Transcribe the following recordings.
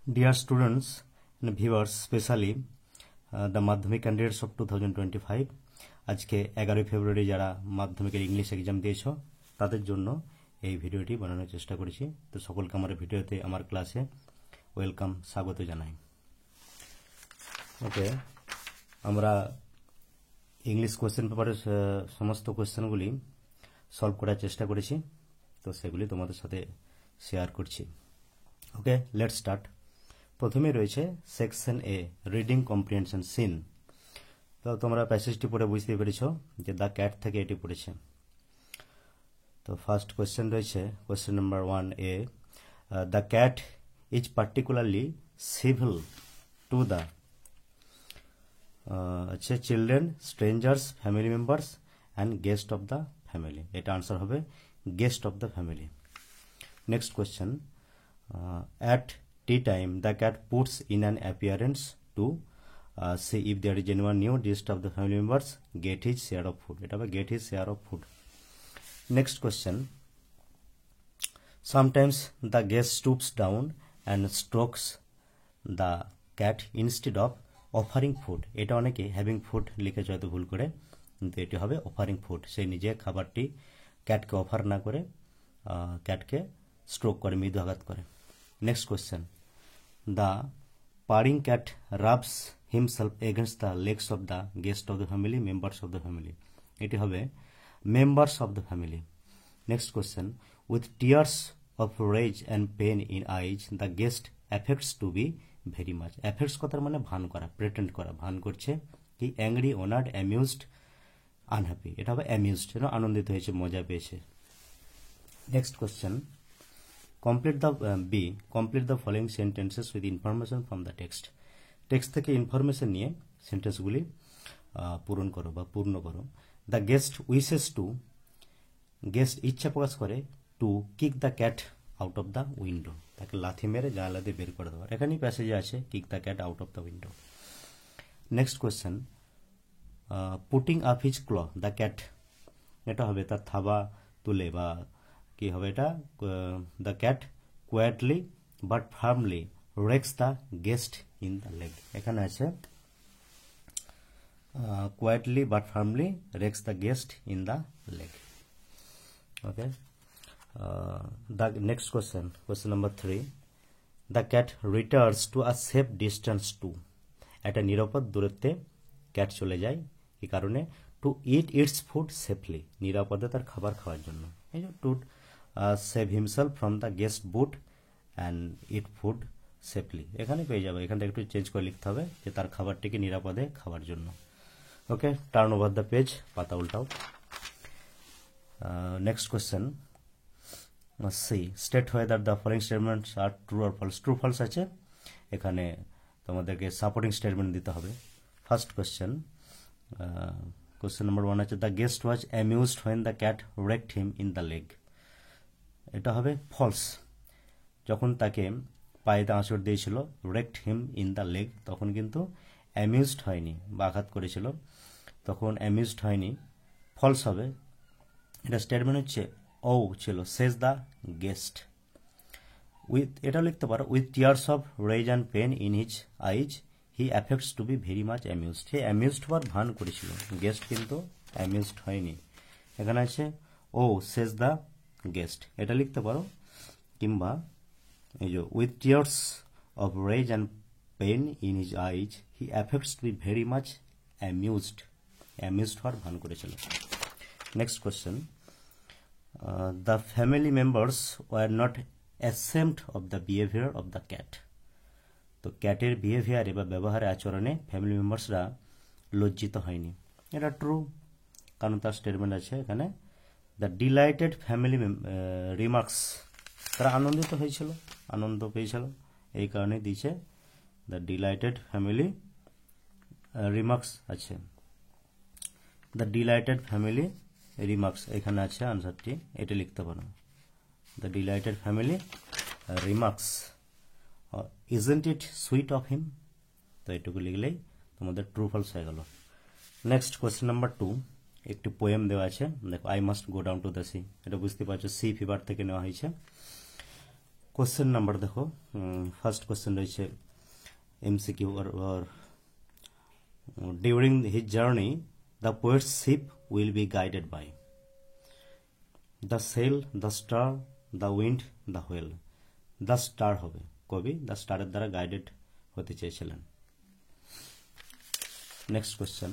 Dear students and viewers, specially the Madhyamik candidates of 2025, আজকে 11 ফেব্রুয়ারি যারা মাধ্যমিকের ইংলিশ এক্সাম দিয়েছো তাদের জন্য এই ভিডিওটি বানানোর চেষ্টা করেছি। তো সকলকে আমার ভিডিওতে আমার ক্লাসে ওয়েলকাম, স্বাগত জানাই। ওকে, আমরা ইংলিশ কোশ্চেন পেপারের সমস্ত কোশ্চেনগুলি সলভ করার চেষ্টা করেছি, তো সেগুলি তোমাদের সাথে শেয়ার করছি। ওকে, লেটস স্টার্ট। প্রথমে রয়েছে সেকশন এ, রিডিং কম্প্রিহেনশন সিন। তো তোমরা প্যাসেজটি পড়ে বুঝতে পেরেছো যে দ্য ক্যাট থেকে এটি পড়েছে। তো ফার্স্ট কোয়েশ্চেন রয়েছে question number 1A, the cat is particularly civil to the আছে children, strangers, family members and guest of the family. এটা আনসার হবে guest of the family. Next question, at tea time the cat puts in an appearance to see if there is anyone new list of the family members get his share of food. এটা হবে get his share of food. Next question, sometimes the guest stoops down and strokes the cat instead of offering food. এটা অনেকে having food লিখেছে হয়তো ভুল করে, কিন্তু এটি হবে offering food। সে নিজে খাবারটি ক্যাটকে অফার না করে ক্যাটকে স্ট্রোক করে, মৃদু আঘাত করে। Next question, the purring cat rubs himself against the legs of the guest of the family, members of the family. এটি হবে members of the family. Next question, with tears of rage and pain in eyes the guest affects to be very much. Affects কথার মানে ভান করা, pretend করা, ভান করছে। কি অ্যাংরি, অনার্ড, অ্যামিউজড, আনহ্যাপি। এটা হবে অ্যামিউজড, আনন্দিত হয়েছে, মজা পেয়েছে। Next question, complete the following sentences with information from the text. Text থেকে ইনফরমেশন নিয়ে সেন্টেন্সগুলি পূরণ করো বা পূর্ণ করো। The guest wishes to, guest ইচ্ছা প্রকাশ করে to kick the cat out of the window, তাকে লাথি মেরে জানালা দিয়ে বের করে দেওয়ার। এখানেই প্যাসেজে আছে kick the cat out of the window. Next question, putting up his claw the cat. এটা হবে তার থাবা তুলে, বা কি হবে এটা, the cat quietly but firmly rakes the guest in the leg. এখানে আছে quietly but firmly rakes the guest in the leg. Okay, the next question, question number 3, the cat returns to a safe distance to. একটা নিরাপদ দূরত্বে cat চলে যায়, এই কারণে to eat its food safely, নিরাপদে তার খাবার খাওয়ার জন্য। এই যে to save himself from the guest boot and eat food safely, এখানে পেয়ে যাবে। এখানটা একটু চেঞ্জ করে লিখতে হবে যে তার খাবারটিকে নিরাপদে খাওয়ার জন্য। Okay, turn over the page, পাতা উল্টাও। Next question, C state whether the following statements are true or false. True false আছে, এখানে তোমাদেরকে সাপোর্টিং স্টেটমেন্ট দিতে হবে। ফার্স্ট কোয়েশ্চেন, কোয়েশ্চেন নাম্বার 1 আছে the guest was amused when the cat রেকড him in the leg. এটা হবে false. যখন তাকে পায়েতে আঁচড় দিয়েছিল, রেকড হিম ইন দ্য লেগ, তখন কিন্তু অ্যামিউজড হয়নি বা আঘাত করেছিল, তখন অ্যামিউজড হয়নি, ফলস হবে। এটা স্টেটমেন্ট হচ্ছে ও ছিল, সেজ দ্য গেস্ট। উইথ, এটা লিখতে পারো with tears of rage and pain in his eyes he affects to be very much amused. He amused হওয়ার ভান করেছিল, গেস্ট কিন্তু অ্যামিউজড হয়নি। এখানে আছে ও সেজ দ্য গেস্ট, এটা লিখতে পারো। কিংবা এই যে with tears of rage and pain in his eyes he affects to be very much amused, amused হওয়ার ভান করেছিল। Next question, the family members were not ashamed of the behaviour of the cat. তো ক্যাটের বিহেভিয়ারে বা ব্যবহারে, আচরণে family মেম্বার্সরা লজ্জিত হয়নি। এটা ট্রু, কারণ তার স্টেটমেন্ট আছে এখানে দ্য ডিলাইটেড ফ্যামিলি রিমার্কস, তারা আনন্দিত হয়েছিল, আনন্দ পেয়েছিল, এই কারণে দিয়েছে দ্য ডিলাইটেড ফ্যামিলি রিমার্কস আছে। দ্য ডিলাইটেড ফ্যামিলি রিমার্কস এখানে আছে আনসারটি, এটা লিখতে পারো the delighted family remarks. Isn't it sweet of him, তো এটুকু লিখলেই তোমাদের ট্রু ফলস হয়ে গেল। নেক্সট কোয়েশ্চেন নাম্বার 2, একটি পোয়েম দেওয়া আছে, দেখো I must go down to the sea. এটা বুঝতে পারছো সি ফিভার থেকে নেওয়া হয়েছে। কোশ্চেন নাম্বার দেখো, ফার্স্ট কোশ্চেন রয়েছে MCQ or during his journey the poet's ship will be guided by the sail, the star, the wind, the whale. the star হবে, কবি the star এর দ্বারা গাইডেড হতে চেয়েছিলেন। Next question,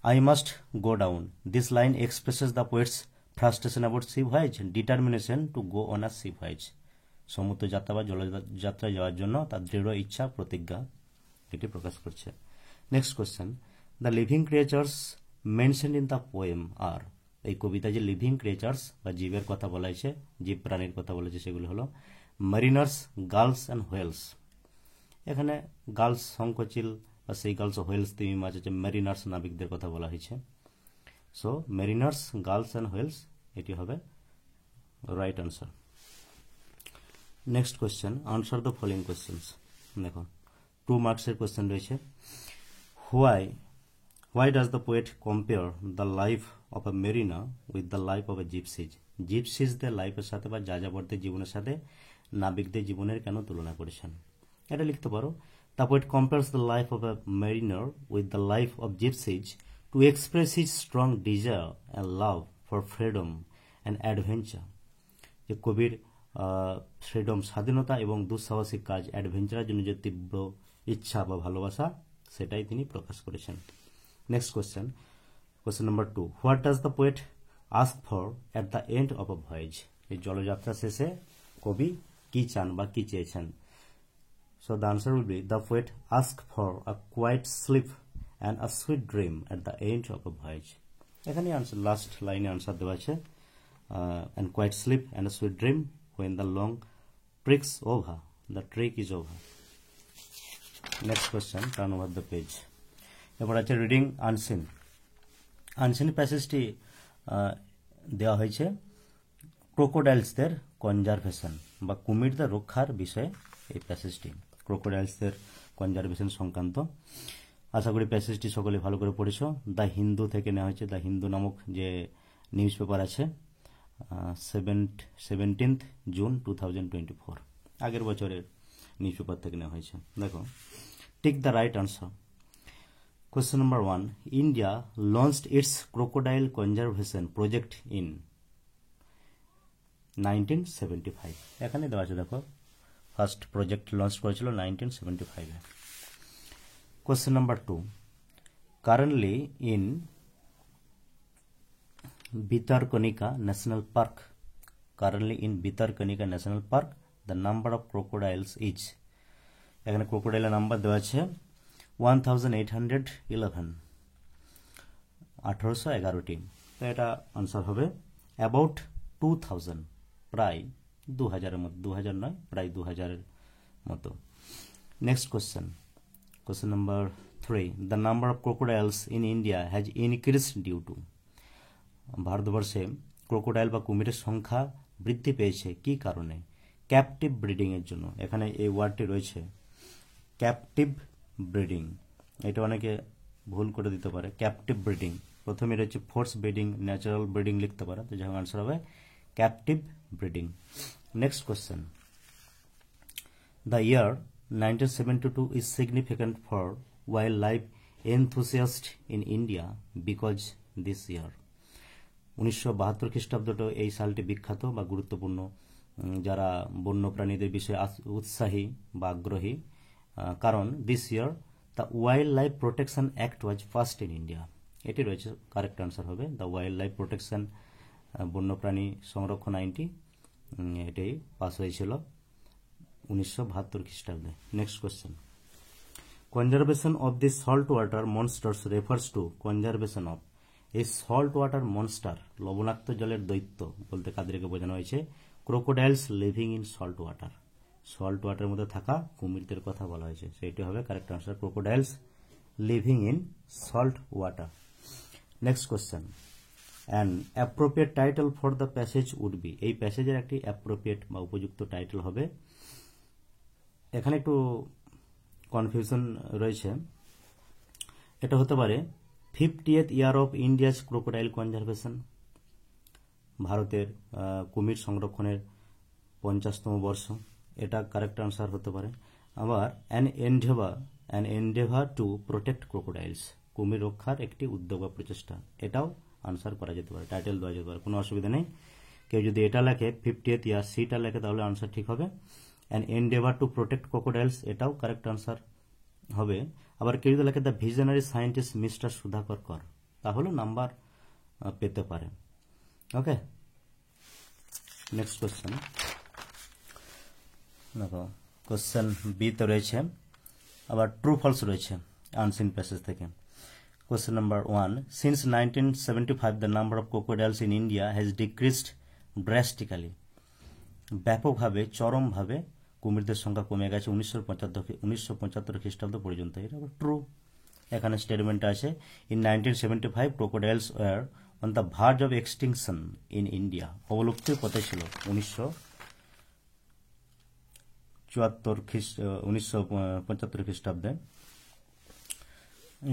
I must go down. This line expresses the poet's frustration about sea voyage, determination to go on a sea voyage. সমুদ্র যাত্রা বা জলযাত্রায় যাওয়ার জন্য তার দৃঢ় ইচ্ছা, প্রতিজ্ঞা এটি প্রকাশ করছে। Next question, the living creatures mention in the poem are, এই কবিতায় যে লিভিং ক্রিয়েচার্স বা জীবের কথা বলা হয়েছে, জীব প্রাণীর কথা বলেছে, সেগুলো হলো মারিনার্স, গালস অ্যান্ড হোয়েলস। এখানে গালস শঙ্খচিল বা সেই গালস ও হোয়েলস তিমি মাছ আছে, মেরিনার্স নাবিকদের কথা বলা হয়েছে। So mariners, gulls and whales এটি হবে right answer. Next question, answer the following questions. দেখো 2 মার্কসের কোয়েশ্চেন রয়েছে। Why does the poet compare the life of a marina with the life of a gypsies? জিপসিজদের লাইফের সাথে বা যাযাবরদের জীবনের সাথে নাবিকদের জীবনের কেন তুলনা করেছেন? এটা লিখতে পারো, the poet compares the life of a mariner with the life of gypsies to express his strong desire and love for freedom and adventure. যে কবির ফ্রিডম, স্বাধীনতা এবং দুঃসাহসিক কাজ, অ্যাডভেঞ্চারের জন্য যে তীব্র ইচ্ছা বা ভালোবাসা, সেটাই তিনি প্রকাশ করেছেন। Next question, question number 2, what does the poet ask for at the end of a voice? এই জলযাত্রা শেষে কবি কি চান বা কি চেয়েছেন? So the answer will be, the poet ask for a quiet sleep and a sweet dream at the end of a voice. এখানে answer, last লাইনে আনসার দেওয়া আছে, and quiet sleep and a sweet dream when the long trick's over, the trick is over. Next question, turn over the page. এবার আছে reading unseen. Unseen প্যাসেজটি দেওয়া হয়েছে ক্রোকোডাইলসদের conservation বা কুমিরদের রক্ষার বিষয়ে। এই প্যাসেজটি ক্রোকোডাইলসদের কনজারভেশন সংক্রান্ত। আশা করি প্যাসেজটি সকলে ভালো করে পড়েছ। দ্য হিন্দু থেকে নেওয়া হয়েছে, দ্য হিন্দু নামক যে নিউজ পেপার আছে, 17th জুন 2024, আগের বছরের নিউজ পেপার থেকে নেওয়া হয়েছে। দেখো, tick the right answer. Question number 1, India launched its crocodile conservation project in 1975। এখানে দেওয়া আছে, দেখো ফার্স্ট প্রজেক্ট লঞ্চ করেছিল 1975-এ। Question number 2, currently in Bhitarkanika National Park. Currently in Bhitarkanika National Park, the number of crocodiles is, এখানে ক্রোকোডাইলের number দেওয়া আছে 1811, 1811টি। তো এটা আনসার হবে অ্যাবাউট 2000, প্রায় 2000-এর মতো, 2000 নয়, প্রায় 2000-এর মতো। Next question, question number 3, the number of crocodiles in India has increased due to. ভারতবর্ষে ক্রোকোডাইল বা কুমিরের সংখ্যা বৃদ্ধি পেয়েছে কি কারণে? ক্যাপটিভ ব্রিডিং এর জন্য। এখানে এই ওয়ার্ডটি রয়েছে ক্যাপটিভ ব্রিডিং, এটা অনেকে ভুল করে দিতে পারে। ক্যাপটিভ ব্রিডিং, প্রথমে রয়েছে ফোর্স ব্রিডিং, ন্যাচারাল ব্রিডিং লিখতে পারে, তো যার আনসার হবে captive breeding. Next question, the year 1972 is significant for wildlife enthusiasts in India because this year. 1972 খ্রিস্টাব্দটা এই সালটি বিখ্যাত বা গুরুত্বপূর্ণ যারা বন্যপ্রাণীদের বিষয়ে উৎসাহী বা আগ্রহী, কারণ this year the wild life protection act was first in India. এটি রয়েছে, কারেক্ট আনসার হবে দ্য ওয়াইল্ড লাইফ প্রোটেকশন, বন্যপ্রাণী সংরক্ষণ আইনটি এটাই পাস হয়েছিল 1972 খ্রিস্টাব্দে। Next question, conservation of this salt water monsters refers to conservation of. এই সল্ট ওয়াটার মনস্টার, লবণাক্ত জলের দৈত্য বলতে কাদেরকে বোঝানো হয়েছে? Crocodiles living in salt water, salt ওয়াটারের মধ্যে থাকা কুমিরদের কথা বলা হয়েছে, সেটি হবে correct answer, crocodiles living in salt water. Next question, an appropriate title for the passage would be. এই প্যাসেজের একটি অ্যাপ্রোপ্রিয়েট বা উপযুক্ত টাইটেল হবে, এখানে একটু কনফিউশন রয়েছে, এটা হতে পারে 50th year of India's crocodile conservation, ভারতের কুমির সংরক্ষণের 50তম বর্ষ, এটা কারেক্ট আনসার হতে পারে। আবার an Endeavour to protect crocodiles, কুমির রক্ষার একটি উদ্যোগ বা প্রচেষ্টা, এটাও আনসার করা যেতে পারে, টাইটেল দেওয়া যেতে পারে, কোনো অসুবিধা নেই। কেউ যদি এটা লেখে 50th ইয়ার সিটা লেখে তাহলে আনসার ঠিক হবে। An Endeavour to protect crocodiles এটাও কারেক্ট আনসার হবে। আবার কেউ যদি লেখে the visionary scientist mister Sudhakar কর, তাহলে নাম্বার পেতে পারে। ওকে, নেক্সট কোশ্চেন দেখো, কোশ্চেন বি তো রয়েছে, আবার ট্রু ফলস রয়েছে আনসিন প্যাসেজ থেকে। Question number 1, since 1975 the number of crocodiles in India has decreased drastically, ব্যাপকভাবে চরমভাবে কুমিরদের সংখ্যা কমে গেছে 1975 খ্রিস্টাব্দ পর্যন্ত। এটা আবার ট্রু। এখানে স্টেটমেন্ট আছে, in 1975 crocodiles were on the verge of extinction in India, অবলুপ্তির পথে ছিল 1975 খ্রিস্টাব্দে।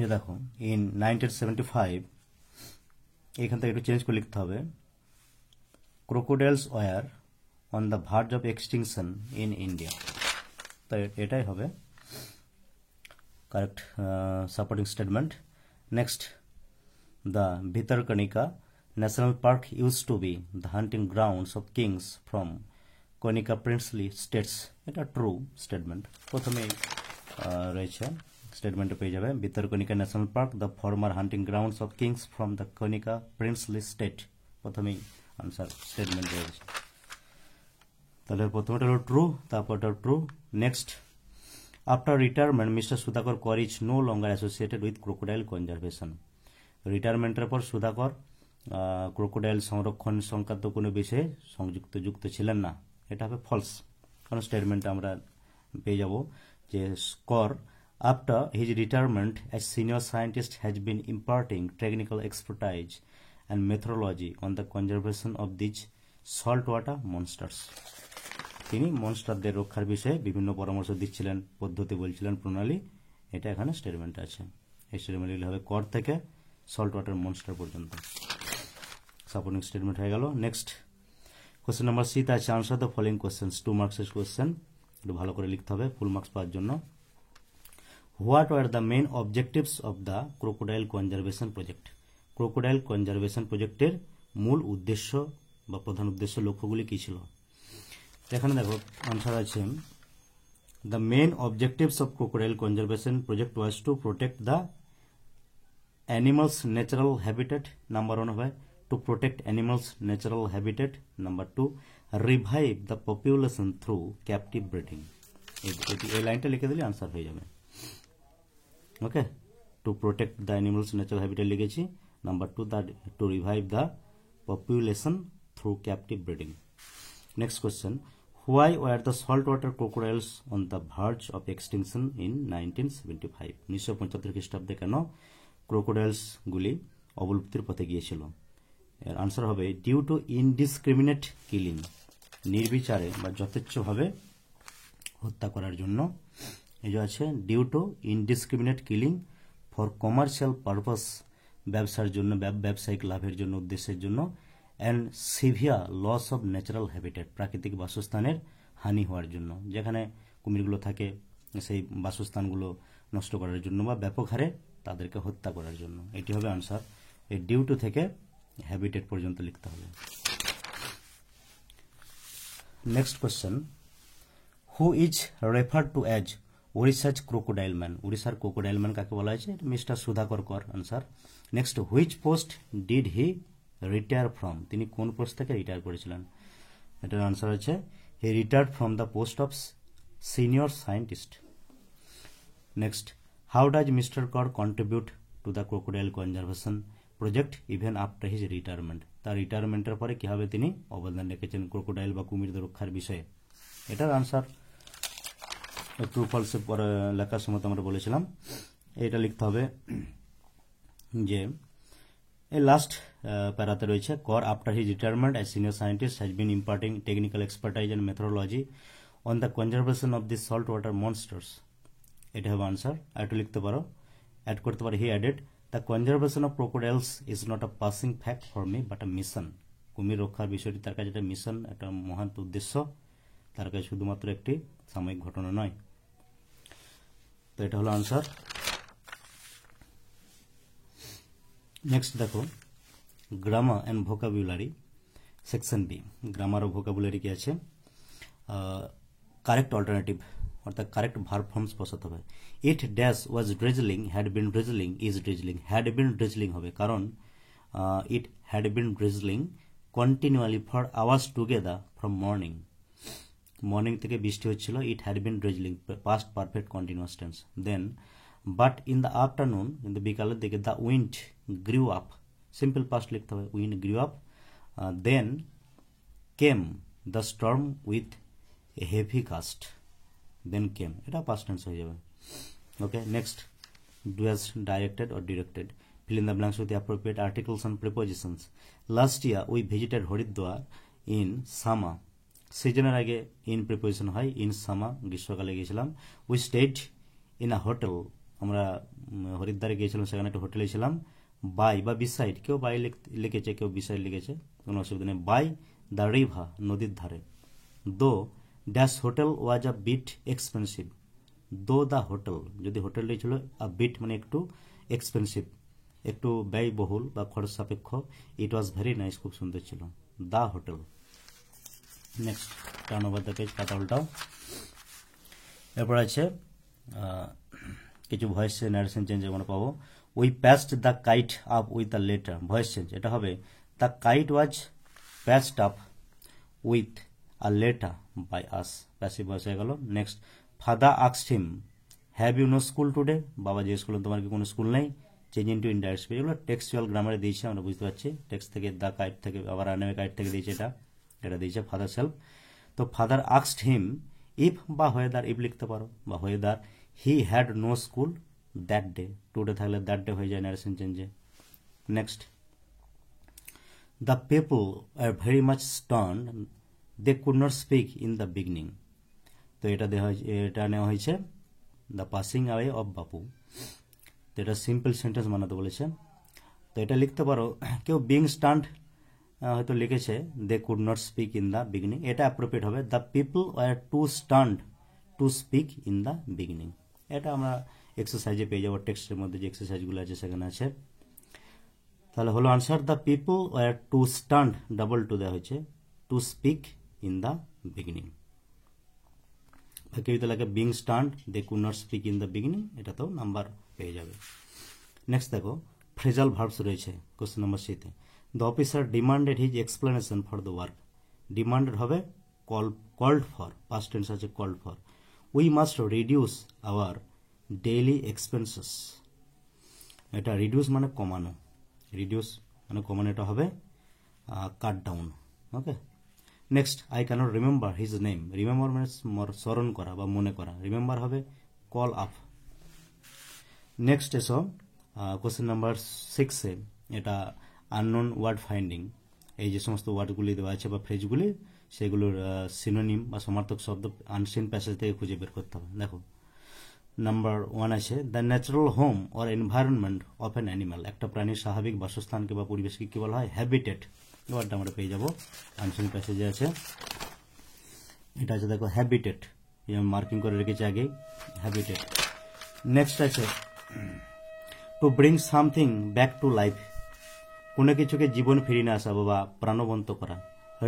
এই দেখো, ইন 1975, এখান থেকে একটু চেঞ্জ করে লিখতে হবে, crocodiles were on the verge of extinction in India, তাই এটাই হবে correct supporting statement. Next, the Bhitarkanika national park use to be the hunting grounds of kings from Kanika princely states, এটা ট্রু স্টেটমেন্ট। প্রথমেই রয়েছে, স্টেটমেন্টে পেয়ে যাবে, Bhitarkanika national park the former hunting grounds of kings from the Kanika princely state, প্রথমেই answer statement রয়েছে। তাহলে প্রথমটা হলো ট্রু, তারপরটা true. Next, after retirement mister Sudhakar Kar is no longer associated with crocodile conservation, রিটায়ারমেন্টের পর সুধাকর ক্রোকোডাইল সংরক্ষণ সংক্রান্ত কোনো বিষয়ে যুক্ত ছিলেন না, এটা হবে ফলস। কারণ স্টেটমেন্টে আমরা পেয়ে যাব যে কর after his retirement as senior scientist has been imparting technical expertise and methodology on the conservation of these salt water monsters, তিনি মনস্টারদের রক্ষার বিষয়ে বিভিন্ন পরামর্শ দিচ্ছিলেন, পদ্ধতি বলছিলেন, প্রণালী, এটা এখানে স্টেটমেন্ট আছে। এই স্টেটমেন্টগুলি হবে কর থেকে সল্ট ওয়াটার মনস্টার পর্যন্ত, সাপোর্টিং স্টেটমেন্ট হয়ে গেল। নেক্সট, কোশ্চেন নাম্বার সি তে আছে, আনসার দ্য ফলোইং কোশ্চেন্স, 2 মার্কসের কোশ্চেন, একটু ভালো করে লিখতে হবে ফুল মার্কস পাওয়ার জন্য। What were the main objectives of the crocodile conservation project, crocodile conservation প্রজেক্টের মূল উদ্দেশ্য বা প্রধান উদ্দেশ্য, লক্ষ্যগুলি কি ছিল? এখানে দেখো আনসার আছে, the main objectives of crocodile conservation project was to protect the animals natural habitat, number 1 হবে to protect animals natural habitat, number 2 revive the population through captive breeding, এই লাইনটা লিখে দিলে আনসার হয়ে যাবে। Okay, to protect the animals natural habitat লিখেছি, number 2 to revive the population through captive breeding. Next question, why were the saltwater crocodiles on the verge of extinction in 1975? 1975 খ্রিস্টাব্দে কেন crocodiles গুলি অবলুপ্তির পথে গিয়েছিল? এর আনসার হবে ডিউ টু ইনডিসক্রিমিনেট কিলিং, নির্বিচারে বা যথেচ্ছভাবে হত্যা করার জন্য। এই যে আছে, due to indiscriminate killing for commercial purpose, ব্যবসার জন্য, ব্যবসায়িক লাভের জন্য, উদ্দেশ্যের জন্য, and severe loss of natural habitat, প্রাকৃতিক বাসস্থানের হানি হওয়ার জন্য, যেখানে কুমিরগুলো থাকে সেই বাসস্থানগুলো নষ্ট করার জন্য বা ব্যাপক হারে তাদেরকে হত্যা করার জন্য। এটি হবে আনসার। এই ডিউ টু থেকে হ্যাবিটেট পর্যন্ত লিখতে হবে। Next question, who is referred to as Odisha's crocodile man, উড়িষ্যার ক্রোকোডাইল ম্যান কাকে বলা হয়েছে? Mister Sudhakar Kar, answer. Next, which post did he retire from, তিনি কোন পোস্ট থেকে রিটায়ার করেছিলেন? এটার আনসার আছে, he retired from the post of senior scientist. Next, how does mister Kar contribute to the crocodile conservation project even after his retirement, তার রিটায়ারমেন্টের পরে কিভাবে তিনি অবদান রেখেছেন ক্রোকোডাইল বা কুমিরদের রক্ষার বিষয়ে? এটার আনসার ট্রু ফলসে পরে লেখার সময় আমরা বলেছিলাম, এটা লিখতে হবে যে এই লাস্ট প্যারাতে রয়েছে, কর after his retirement as senior scientist has been imparting technical expertise and methodology on the conservation of this salt water monsters, এটা হবে আনসার। আর একটু লিখতে পারো, অ্যাড করতে পারো, he added the conservation of crocodiles is not a passing fact for me but a mission, কুমির রক্ষার বিষয়টি তার কাছে একটা মিশন, একটা মহান উদ্দেশ্য, তার কাছে শুধুমাত্র একটি সাময়িক ঘটনা নয়। তো এটা হলো আনসার। নেক্সট দেখো grammar and vocabulary section B. Grammar ও ভোকাবুলারি কি আছে, কারেক্ট অল্টারনেটিভ অর্থাৎ কারেক্ট ভার্ব ফর্মস বসাতে হবে। It dash was drizzling, had been drizzling, is drizzling. Had been drizzling হবে কারণ it had been drizzling continuously for hours together from morning. Morning থেকে বৃষ্টি হচ্ছিল, it had been drizzling, past perfect continuous tense. Then but in the afternoon, কিন্তু বিকালের দিকে, the wind grew up, simple past লিখতে হবে, wind grew up. Then came the storm with a heavy gust, then came, এটা past tense হয়ে যাবে। Okay, next do as directed or directed, fill in the blanks with the appropriate articles and prepositions. Last year we visited Haridwar in summer. সিজনের আগে in preposition হয়, in summer গ্রীষ্মকালে গিয়েছিলাম। We stayed in a hotel, আমরা হরিদ্বারে গিয়েছিলাম, সেখানে একটা হোটেলে ছিলাম। বাই বা বিসাইড, কেউ বাই লিখেছে, কেউ বিসাইড লিখেছে, কোনো অসুবিধা নেই। বাই দ্য রিভার, নদীর ধারে। Though dash hotel was a bit expensive, though the hotel, যদি হোটেলটাই ছিল, আ বিট মানে একটু, এক্সপেন্সিভ একটু ব্যয়বহুল বা খরচ সাপেক্ষ। ইট ওয়াজ ভেরি নাইস, খুব সুন্দর ছিল, the hotel. Next turn over the page, পাতা উল্টাও। এরপর আছে কিছু ভয়েস ন্যারেশন চেঞ্জ আমরা পাবো। We patched the kite up with the letter, voice change, এটা হবে the kite was patched up with a letter by us, passive voice হয়ে গেল। Next father asked him have you no school today, বাবা জিজ্ঞেস করলেন তোমার কি কোনো স্কুল নেই। চেঞ্জ ইন্টু ইনডাইরেক্ট স্পিচ, এগুলো টেক্সচুয়াল গ্রামারে দিয়েছে, আমরা বুঝতে পারছি। টেক্সট থেকে দ্য কাইট থেকে আবার আনেমে কাইট থেকে দিয়েছে, এটা দিয়েছে ফাদার সেলফ। তো ফাদার আস্কড হিম ইফ বা ওয়েদার, ইফ লিখতে পারো বা whether he had no school that day, today থাকলে দ্যাট ডে হয়ে যায় ন্যারেশন চেঞ্জে। Next the people are very much stern they could not speak in the beginning, তো এটা নেওয়া হয়েছে দ্য পাসিং অ্যাওয়ে অফ বাপু, তো এটা সিম্পল সেন্টেন্স বানাতে বলেছে। তো এটা লিখতে পারো, কেউ বিং স্টান্ড হয়তো লিখেছে they could not speak in the beginning, এটা অ্যাপ্রোপ্রিয়েট হবে the people were too stunned to speak in the beginning. এটা আমরা এক্সারসাইজে পেয়ে যাবো, টেক্সটের মধ্যে যে এক্সারসাইজগুলো আছে সেখানে আছে। তাহলে হলো answer the people were too stunned, double to দেওয়া হয়েছে, to speak in the beginning. কেউ তাহলে being stunned they could not speak in the beginning, এটাতেও নাম্বার পেয়ে যাবে। নেক্সট দেখো ফ্রেজাল ভার্বস রয়েছে কোশ্চেন নাম্বার সিতে। The officer demanded his explanation for the work, demanded হবে কল্ড ফর, পাস্ট টেন্স আছে called for. We must reduce our daily expenses, এটা reduce মানে কমানো, রিডিউস মানে কমানো, এটা হবে cut down. Okay, next I cannot remember his name, remember মানে স্মরণ করা বা মনে করা, রিমেম্বার হবে কল আপ। নেক্সট এসো কোশ্চেন নাম্বার 6-এ, এটা আননোন ওয়ার্ড ফাইন্ডিং, এই যে সমস্ত ওয়ার্ডগুলি দেওয়া আছে বা ফ্রেজগুলি, সেগুলোর সিনোনিম বা সমার্থক শব্দ আনসিন প্যাসেজ থেকে খুঁজে বের করতে হবে। দেখো নাম্বার 1 আছে the natural home or environment of an animal, একটা প্রাণীর স্বাভাবিক বাসস্থানকে বা পরিবেশকে কি বলা হয়, হ্যাবিটেট। ওয়ার্ডটা আমরা পেয়ে যাবো আনসিন প্যাসেজে আছে, এটা আছে দেখো হ্যাবিটেট, আমি মার্কিং করে রেখেছি আগে, হ্যাবিটেট। নেক্সট আছে to bring something back to life, কোনো কিছুকে জীবন ফিরিয়ে আসা বা প্রাণবন্ত করা,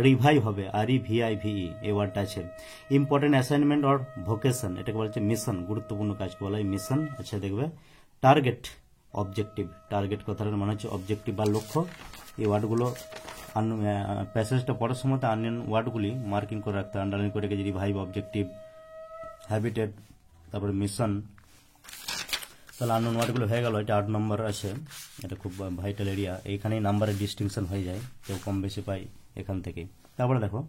রিভাইভ হবে, REVIVE, এই ওয়ার্ডটা আছে। ইম্পর্টেন্ট অ্যাসাইনমেন্ট অর ভোকেশন, এটাকে বলা হচ্ছে মিশন, গুরুত্বপূর্ণ কাজকে বলা হয় মিশন। আচ্ছা দেখবে টার্গেট, অবজেক্টিভ, টার্গেট কথাটার মানে হচ্ছে অবজেক্টিভ বা লক্ষ্য। এই ওয়ার্ডগুলো প্যাসেজটা পড়ার সময় আননোন ওয়ার্ডগুলি মার্কিং করে রাখতে, আন্ডারলাইন করে রেখেছি, রিভাইভ, অবজেক্টিভ, হ্যাবিটেট, তারপরে মিশন। তাহলে আননোন ওয়ার্ডগুলো হয়ে গেল, এটা 8 নম্বর আছে, এটা খুব ভাইটাল এরিয়া, এইখানেই নাম্বারের ডিস্টিংশন হয়ে যায়, কেউ কম বেশি পাই এখান থেকে। তারপরে দেখো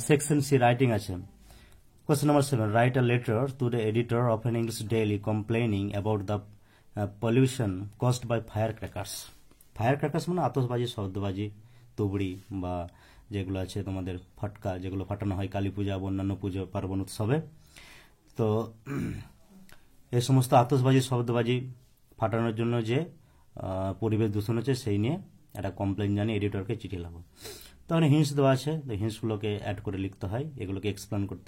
সেকশন সি রাইটিং আছে। Question number 7, write a letter to the editor of an English daily complaining about the pollution caused by fire crackers. Fire crackers মানে আতশবাজি, শব্দবাজি, তুবড়ি বা যেগুলো আছে তোমাদের ফটকা, যেগুলো ফাটানো হয় কালী পূজা বা অন্যান্য পুজো পার্বণ উৎসবে। তো এই সমস্ত আতশবাজি, শব্দবাজি ফাটানোর জন্য যে পরিবেশ দূষণ হচ্ছে সেই নিয়ে একটা কমপ্লেন জানিয়ে এডিটরকে চিঠি লাগবে। তো এখানে হিন্টস দেওয়া আছে, তো হিন্টসগুলোকে অ্যাড করে লিখতে হয়, এগুলোকে এক্সপ্লেন করতে